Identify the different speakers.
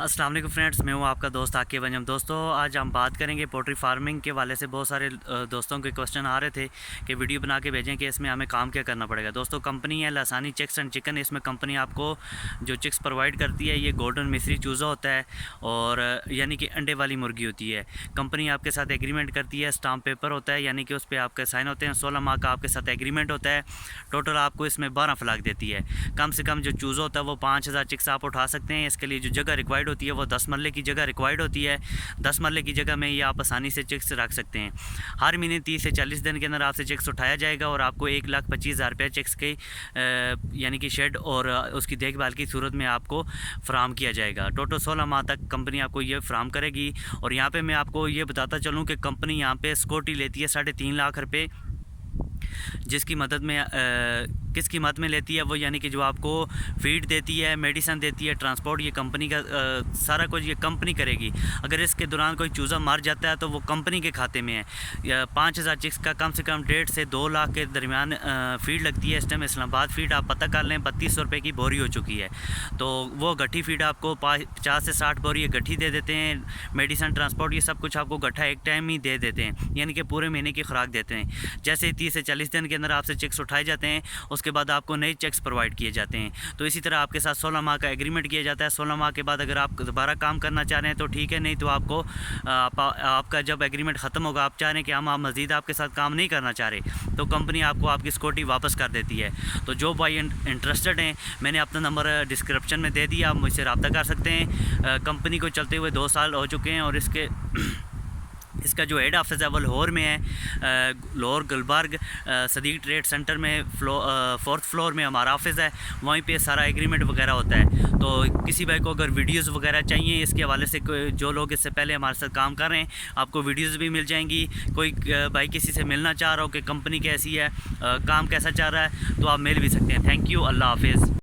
Speaker 1: अस्सलाम वालेकुम फ्रेंड्स, मैं हूं आपका दोस्त आकिब अंजम। दोस्तों, आज हम बात करेंगे पोल्ट्री फार्मिंग के वाले से। बहुत सारे दोस्तों के क्वेश्चन आ रहे थे कि वीडियो बना के भेजें कि इसमें हमें काम क्या करना पड़ेगा। दोस्तों, कंपनी है लासानी चिक्स एंड चिकन। इसमें कंपनी आपको जो चिक्स प्रोवाइड करती है, ये गोल्डन मिस्री चूज़ा होता है और यानी कि अंडे वाली मुर्गी होती है। कंपनी आपके साथ एग्रीमेंट करती है, स्टाम्प पेपर होता है, यानी कि उस पर आपके साइन होते हैं। 16 माह का आपके साथ एग्रीमेंट होता है। टोटल आपको इसमें 12 फ्लाग देती है। कम से कम जो चूज़ा होता है वो 5000 चिक्स आप उठा सकते हैं। इसके लिए जो जगह रिक्वायर्ड होती है वो 10 मरले की जगह रिक्वायर्ड होती है। 10 मरले की जगह में ये आप आसानी से चिक्स रख सकते हैं। हर महीने 30 से 40 दिन के अंदर आपसे चिक्स उठाया जाएगा और आपको 1,25,000 रुपये चिक्स के यानी कि शेड और उसकी देखभाल की सूरत में आपको फ्राहम किया जाएगा। टोटल 16 माह तक कंपनी आपको ये फ्राहम करेगी। और यहाँ पे मैं आपको ये बताता चलूँ कि कंपनी यहाँ पे सिक्योरिटी लेती है 3.5 लाख रुपये, जिसकी मदद में किसकी मदद में लेती है वो, यानी कि जो आपको फीड देती है, मेडिसिन देती है, ट्रांसपोर्ट, ये कंपनी का सारा कुछ ये कंपनी करेगी। अगर इसके दौरान कोई चूज़ा मर जाता है तो वो कंपनी के खाते में है। 5000 चिक्स का कम से कम 1.5 से 2 लाख के दरमियान फीड लगती है। इस टाइम इस्लामाबाद फीड आप पता कर लें 3200 रुपये की बोरी हो चुकी है। तो वो गट्ठी फीड आपको 50 से 60 बोरी गट्ठी दे देते हैं। मेडिसिन, ट्रांसपोर्ट, ये सब कुछ आपको गट्ठा एक टाइम ही दे देते हैं, यानी कि पूरे महीने की खुराक देते हैं। जैसे 30 से 40 दिन के अंदर आपसे चिक्स उठाए जाते हैं, उसके बाद आपको नए चेक्स प्रोवाइड किए जाते हैं। तो इसी तरह आपके साथ 16 माह का एग्रीमेंट किया जाता है। 16 माह के बाद अगर आप दोबारा काम करना चाह रहे हैं तो ठीक है, नहीं तो आपको आपका जब एग्रीमेंट ख़त्म होगा, आप चाह रहे हैं कि हम आप मज़ीद आपके साथ काम नहीं करना चाह रहे, तो कंपनी आपको आपकी सिक्योरिटी वापस कर देती है। तो जो भाई इंटरेस्टेड हैं, मैंने अपना नंबर डिस्क्रिप्शन में दे दिया, आप मुझसे रब्ता कर सकते हैं। कंपनी को चलते हुए 2 साल हो चुके हैं और इसका जो हेड ऑफिस है वो लाहौर में है, लाहौर गुलबर्ग सदीक ट्रेड सेंटर में 4th फ्लोर में हमारा ऑफिस है। वहीं पे सारा एग्रीमेंट वगैरह होता है। तो किसी भाई को अगर वीडियोस वगैरह चाहिए इसके हवाले से, जो लोग इससे पहले हमारे साथ काम कर रहे हैं, आपको वीडियोस भी मिल जाएंगी। कोई भाई किसी से मिलना चाह रहा हो कि कंपनी कैसी है, काम कैसा चल रहा है, तो आप मिल भी सकते हैं। थैंक यू, अल्लाह हाफिज़।